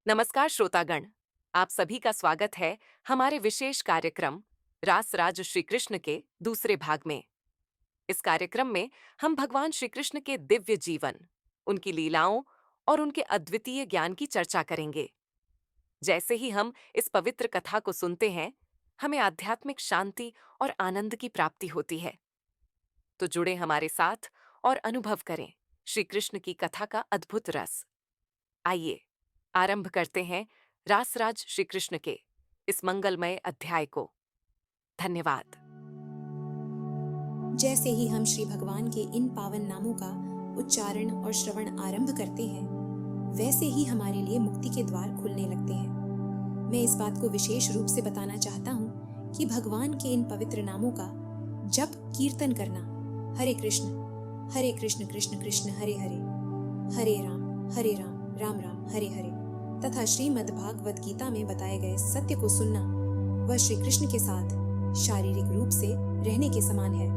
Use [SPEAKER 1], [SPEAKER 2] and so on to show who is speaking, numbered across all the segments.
[SPEAKER 1] नमस्कार श्रोतागण। आप सभी का स्वागत है हमारे विशेष कार्यक्रम रास राज श्री कृष्ण के दूसरे भाग में। इस कार्यक्रम में हम भगवान श्री कृष्ण के दिव्य जीवन, उनकी लीलाओं और उनके अद्वितीय ज्ञान की चर्चा करेंगे। जैसे ही हम इस पवित्र कथा को सुनते हैं, हमें आध्यात्मिक शांति और आनंद की प्राप्ति होती है। तो जुड़े हमारे साथ और अनुभव करें श्री कृष्ण की कथा का अद्भुत रस। आइए आरंभ करते हैं रासराज श्री कृष्ण के इस मंगलमय अध्याय को। धन्यवाद।
[SPEAKER 2] जैसे ही हम श्री भगवान के इन पावन नामों का उच्चारण और श्रवण आरंभ करते हैं, वैसे ही हमारे लिए मुक्ति के द्वार खुलने लगते हैं। मैं इस बात को विशेष रूप से बताना चाहता हूँ कि भगवान के इन पवित्र नामों का जप कीर्तन करना, हरे कृष्ण कृष्ण कृष्ण हरे हरे, हरे राम राम राम हरे हरे, तथा श्रीमद् भागवत गीता में बताए गए सत्य को सुनना, वह श्री कृष्ण के साथ शारीरिक रूप से रहने के समान है।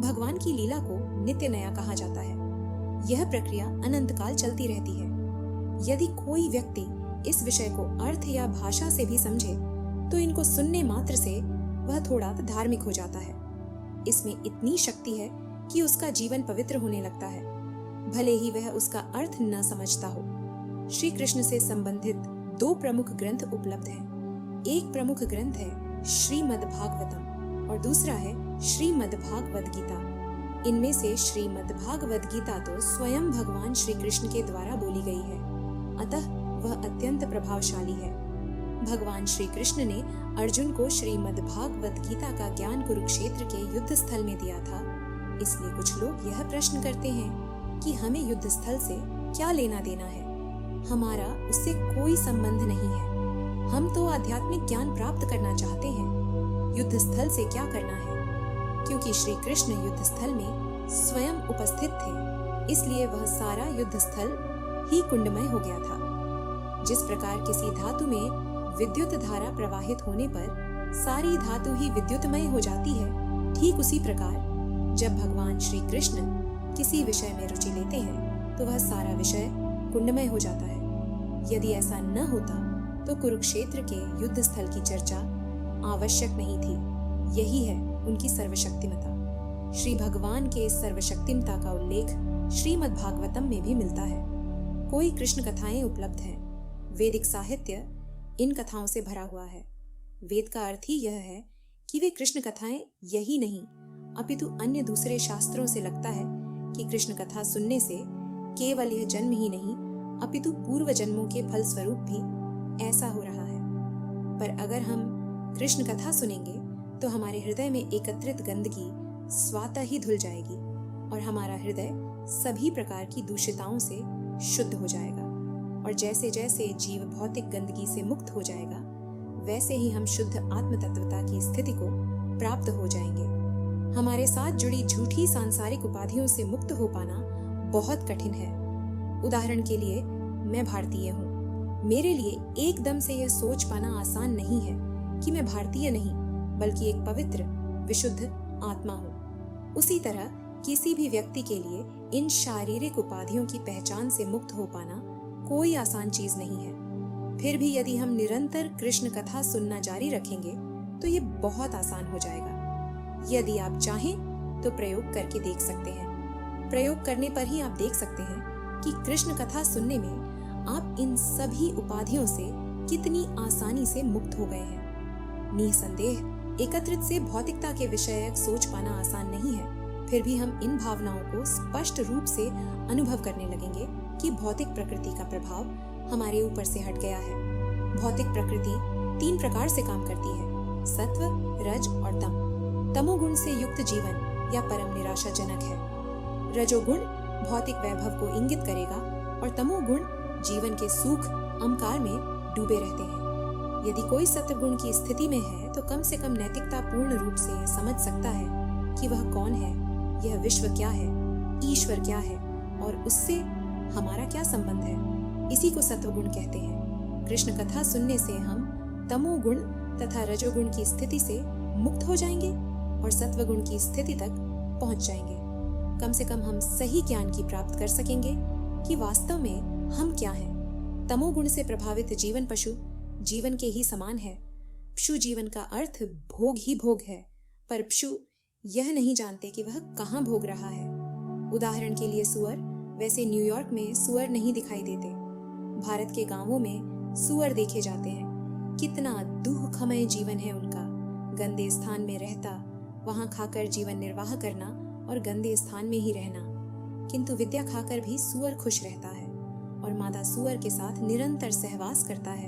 [SPEAKER 2] भगवान की लीला को नित्य नया कहा जाता है। यह प्रक्रिया अनंत काल चलती रहती है। यदि कोई व्यक्ति इस विषय को अर्थ या भाषा से भी समझे, तो इनको सुनने मात्र से वह थोड़ा धार्मिक हो जाता है। इसमें इतनी शक्ति है कि उसका जीवन पवित्र होने लगता है, भले ही वह उसका अर्थ न समझता हो। श्री कृष्ण से संबंधित दो प्रमुख ग्रंथ उपलब्ध हैं। एक प्रमुख ग्रंथ है श्रीमद् भागवतम और दूसरा है श्रीमद् भागवत गीता। इनमें से श्रीमद् भागवत गीता तो स्वयं भगवान श्री कृष्ण के द्वारा बोली गई है, अतः वह अत्यंत प्रभावशाली है। भगवान श्री कृष्ण ने अर्जुन को श्रीमद् भागवत गीता का ज्ञान कुरुक्षेत्र के युद्ध स्थल में दिया था। इसलिए कुछ लोग यह प्रश्न करते हैं कि हमें युद्ध स्थल से क्या लेना देना है। हमारा उससे कोई संबंध नहीं है। हम तो आध्यात्मिक ज्ञान प्राप्त करना चाहते हैं। युद्ध स्थल से क्या करना है? क्योंकि श्री कृष्ण युद्ध स्थल में स्वयं उपस्थित थे, इसलिए वह सारा युद्ध स्थल ही कुंडमय हो गया था। जिस प्रकार किसी धातु में विद्युत धारा प्रवाहित होने पर सारी धातु ही विद्युतमय हो जाती है, ठीक उसी प्रकार जब भगवान श्री कृष्ण किसी विषय में रुचि लेते हैं, तो वह सारा विषय कुंडमय हो जाता है। यदि ऐसा न होता तो कुरुक्षेत्र के युद्ध स्थल की चर्चा आवश्यक नहीं थी। यही है उनकी सर्वशक्तिमता। श्री भगवान के सर्वशक्तिमता का उल्लेख श्रीमद् भागवतम में भी मिलता है। कोई कृष्ण कथाएं उपलब्ध हैं। वैदिक साहित्य इन कथाओं से भरा हुआ है। वेद का अर्थ ही यह है कि वे कृष्ण कथाएं यही नहीं, अपितु अन्य दूसरे शास्त्रों से लगता है कि कृष्ण कथा सुनने से केवल यह जन्म ही नहीं, अपितु पूर्व जन्मों के फल स्वरूप भी ऐसा हो रहा है। पर अगर हम कृष्ण कथा सुनेंगे तो हमारे हृदय में एकत्रित गंदगी स्वतः ही धुल जाएगी और हमारा हृदय सभी प्रकार की दूषिताओं से शुद्ध हो जाएगा। और जैसे जैसे जीव भौतिक गंदगी से मुक्त हो जाएगा, वैसे ही हम शुद्ध आत्म तत्वता की स्थिति को प्राप्त हो जाएंगे। हमारे साथ जुड़ी झूठी सांसारिक उपाधियों से मुक्त हो पाना बहुत कठिन है। उदाहरण के लिए, मैं भारतीय हूँ। मेरे लिए एकदम से यह सोच पाना आसान नहीं है कि मैं भारतीय नहीं, बल्कि एक पवित्र विशुद्ध आत्मा हूँ। उसी तरह किसी भी व्यक्ति के लिए इन शारीरिक उपाधियों की पहचान से मुक्त हो पाना कोई आसान चीज नहीं है। फिर भी यदि हम निरंतर कृष्ण कथा सुनना जारी रखेंगे तो ये बहुत आसान हो जाएगा। यदि आप चाहें तो प्रयोग करके देख सकते हैं। प्रयोग करने पर ही आप देख सकते हैं कि कृष्ण कथा सुनने में आप इन सभी उपाधियों से कितनी आसानी से मुक्त हो गए हैं। निसंदेह एकत्रित से भौतिकता के विषयक सोच पाना आसान नहीं है। फिर भी हम इन भावनाओं को स्पष्ट रूप से अनुभव करने लगेंगे कि भौतिक प्रकृति का प्रभाव हमारे ऊपर से हट गया है। भौतिक प्रकृति 3 प्रकार से काम करती है: सत्व, रज और तम। तमोगुण से युक्त जीवन या परम निराशाजनक है। रजोगुण भौतिक वैभव को इंगित करेगा और तमोगुण जीवन के सुख अहंकार में डूबे रहते हैं। यदि कोई सत्वगुण की स्थिति में है तो कम से कम नैतिकता पूर्ण रूप से समझ सकता है कि वह कौन है, यह विश्व क्या है, ईश्वर क्या है और उससे हमारा क्या संबंध है। इसी को सत्वगुण कहते हैं। कृष्ण कथा सुनने से हम तमोगुण तथा रजोगुण की स्थिति से मुक्त हो जाएंगे और सत्वगुण की स्थिति तक पहुंच जाएंगे। कम से कम हम सही ज्ञान की प्राप्त कर सकेंगे कि वास्तव में हम क्या हैं। तमोगुण से प्रभावित जीवन पशु जीवन के ही समान है। पशु जीवन का अर्थ भोग ही भोग है, पर पशु यह नहीं जानते कि वह कहाँ भोग रहा है। उदाहरण के लिए सुअर, वैसे न्यूयॉर्क में सुअर नहीं दिखाई देते। भारत के गांवों में सुअर देखे जाते हैं। कितना दुखमय जीवन है उनका। गंदे स्थान में रहता, वहां खाकर जीवन निर्वाह करना और गंदे स्थान में ही रहना। किंतु विद्या खाकर भी सुअर खुश रहता है और मादा सुअर के साथ निरंतर सहवास करता है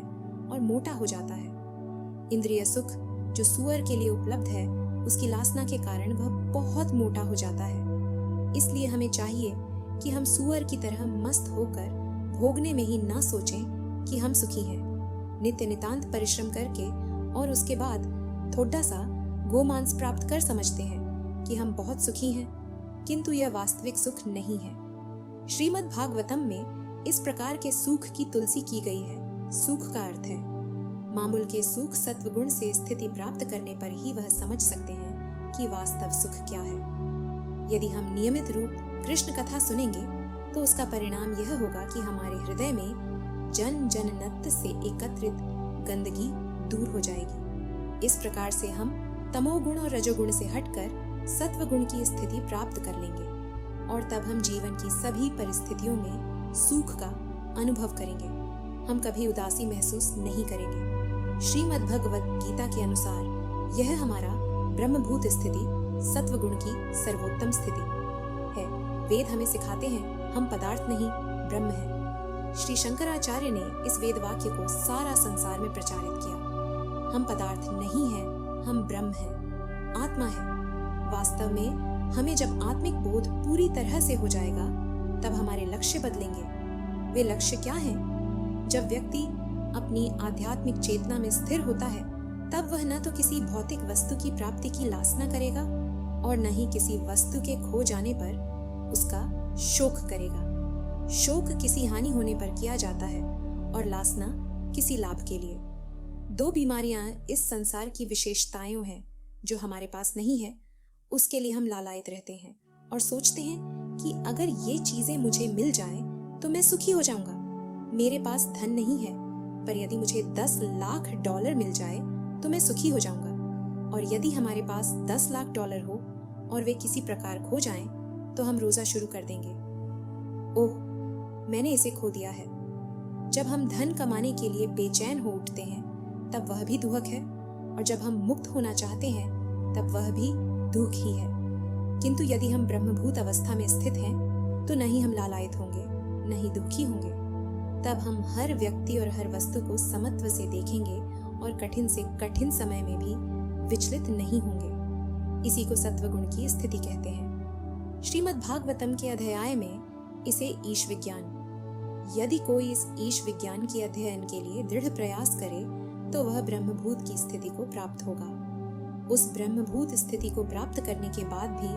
[SPEAKER 2] और मोटा हो जाता है। इंद्रिय सुख जो सुअर के लिए उपलब्ध है, उसकी लालसा के कारण वह बहुत मोटा हो जाता है। इसलिए हमें चाहिए कि हम सुअर की तरह मस्त होकर भोगने में ही ना सोचें कि हम सुखी हैं। नित्य नितांत परिश्रम करके और उसके बाद थोड़ा सा गोमांस प्राप्त कर समझते हैं कि हम बहुत सुखी हैं, किंतु यह वास्तविक सुख नहीं है। श्रीमद् भागवतम में इस प्रकार के सुख की तुलसी की गई है। सुख का अर्थ है मामूल के सुख सत्व गुण से स्थिति प्राप्त करने पर ही वह समझ सकते हैं कि वास्तव सुख क्या है। यदि हम नियमित रूप कृष्ण कथा सुनेंगे तो उसका परिणाम यह होगा कि हमारे हृदय में जन जननत्व से एकत्रित गंदगी दूर हो जाएगी। इस प्रकार से हम तमोगुण और रजोगुण से हटकर सत्व गुण की स्थिति प्राप्त कर लेंगे और तब हम जीवन की सभी परिस्थितियों में सुख का अनुभव करेंगे। हम कभी उदासी महसूस नहीं करेंगे। श्रीमद् भगवत गीता के अनुसार यह हमारा ब्रह्मभूत स्थिति सत्व गुण की सर्वोत्तम स्थिति है। वेद हमें सिखाते हैं हम पदार्थ नहीं ब्रह्म हैं। श्री शंकराचार्य ने इस वेद वाक्य को सारा संसार में प्रचारित किया। हम पदार्थ नहीं हैं, हम ब्रह्म हैं, आत्मा है। वास्तव में हमें जब आत्मिक बोध पूरी तरह से हो जाएगा तब हमारे लक्ष्य बदलेंगे। वे लक्ष्य क्या हैं? जब व्यक्ति अपनी आध्यात्मिक चेतना में स्थिर होता है तब वह न तो किसी भौतिक वस्तु की प्राप्ति की लालसा करेगा और न ही किसी वस्तु के खो जाने पर उसका शोक करेगा। शोक किसी हानि होने पर किया जाता है और लालसा किसी लाभ के लिए। दो बीमारियां इस संसार की विशेषताएं हैं जो हमारे पास नहीं है। उसके लिए हम लालायित रहते हैं और सोचते हैं कि अगर ये चीजें मुझे मिल जाएं तो मैं सुखी हो जाऊंगा। मेरे पास धन नहीं है, पर यदि मुझे 10 लाख डॉलर मिल जाए तो मैं सुखी हो जाऊंगा। और यदि हमारे पास 10 लाख डॉलर हो और वे किसी प्रकार खो जाएं तो हम रोजा शुरू कर देंगे। ओह, मैंने इसे खो दिया है। जब हम धन कमाने के लिए बेचैन हो उठते हैं तब वह भी दुख है, और जब हम मुक्त होना चाहते हैं तब वह भी दुख ही है। किंतु यदि हम ब्रह्मभूत अवस्था में स्थित हैं तो नहीं हम लालायित होंगे, नहीं दुखी होंगे। तब हम हर व्यक्ति और हर वस्तु को समत्व से देखेंगे और कठिन से कठिन समय में भी विचलित नहीं होंगे। इसी को सत्वगुण की स्थिति कहते हैं। श्रीमद् भागवतम के अध्याय में इसे ईश विज्ञान। यदि कोई इस ईश विज्ञान के अध्ययन के लिए दृढ़ प्रयास करे तो वह ब्रह्मभूत की स्थिति को प्राप्त होगा। उस ब्रह्मभूत स्थिति को प्राप्त करने के बाद भी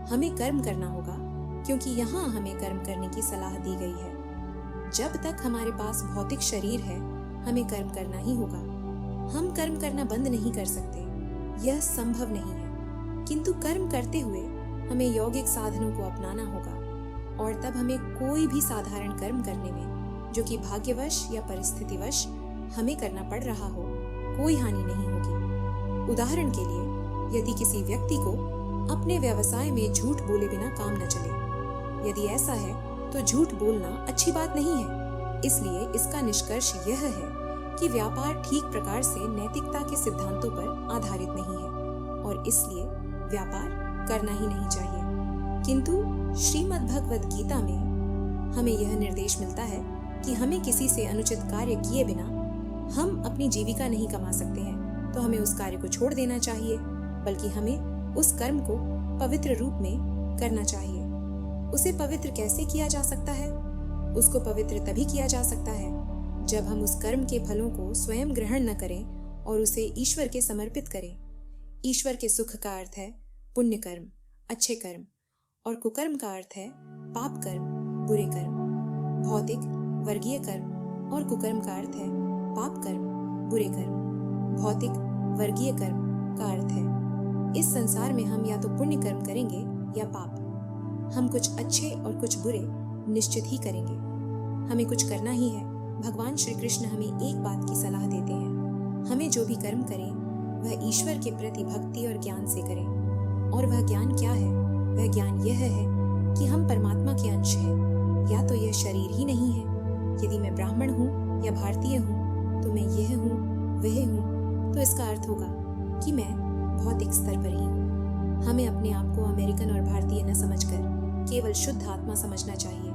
[SPEAKER 2] हमें कर्म करना होगा, क्योंकि यहाँ हमें कर्म करने की सलाह दी गई है। जब तक हमारे पास भौतिक शरीर है हमें कर्म करना ही होगा। हम कर्म करना बंद नहीं कर सकते, यह संभव नहीं है। किंतु कर्म करते हुए हमें यौगिक साधनों को अपनाना होगा और तब हमें कोई भी साधारण कर्म करने में, जो कि भाग्यवश या परिस्थितिवश हमें करना पड़ रहा हो, कोई हानि नहीं होगी। उदाहरण के लिए, यदि किसी व्यक्ति को अपने व्यवसाय में झूठ बोले बिना काम न चले, यदि ऐसा है तो झूठ बोलना अच्छी बात नहीं है। इसलिए इसका निष्कर्ष यह है कि व्यापार ठीक प्रकार से नैतिकता के सिद्धांतों पर आधारित नहीं है और इसलिए व्यापार करना ही नहीं चाहिए। किंतु श्रीमद् भगवत गीता में हमें यह निर्देश मिलता है कि हमें किसी से अनुचित कार्य किए बिना हम अपनी जीविका नहीं कमा सकते हैं, तो हमें उस कार्य को छोड़ देना चाहिए, बल्कि हमें उस कर्म को पवित्र रूप में करना चाहिए। उसे पवित्र कैसे किया जा सकता है? उसको पवित्र तभी किया जा सकता है जब हम उस कर्म के फलों को स्वयं ग्रहण न करें और उसे ईश्वर के समर्पित करें। ईश्वर के सुख का अर्थ है पुण्य कर्म, अच्छे कर्म, और कुकर्म का अर्थ है पाप कर्म, बुरे कर्म। भौतिक वर्गीय कर्म और कुकर्म का अर्थ है पाप कर्म, बुरे कर्म। भौतिक वर्गीय कर्म का अर्थ है इस संसार में हम या तो पुण्य कर्म करेंगे या पाप। हम कुछ अच्छे और कुछ बुरे निश्चित ही करेंगे। हमें कुछ करना ही है भगवान श्री कृष्ण हमें एक बात की सलाह देते हैं, हमें जो भी कर्म करें वह ईश्वर के प्रति भक्ति और ज्ञान से करें। और वह ज्ञान क्या है? वह ज्ञान यह है कि हम परमात्मा के अंश हैं, या तो यह शरीर ही नहीं है। यदि मैं ब्राह्मण हूँ या भारतीय हूँ तो मैं यह हूँ वह हूँ, तो इसका अर्थ होगा कि मैं भौतिक स्तर पर ही हूँ। हमें अपने आप को अमेरिकन और भारतीय न समझकर केवल शुद्ध आत्मा समझना चाहिए।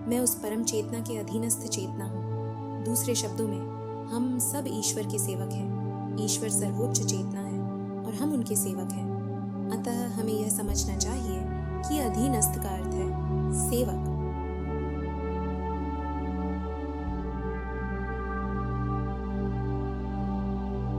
[SPEAKER 2] मैं उस परम चेतना के अधीनस्थ चेतना हूँ। दूसरे शब्दों में हम सब ईश्वर के सेवक हैं। ईश्वर सर्वोच्च चेतना है और हम उनके सेवक हैं। अतः हमें यह समझना चाहिए कि अधीनस्थ का अर्थ है सेवक।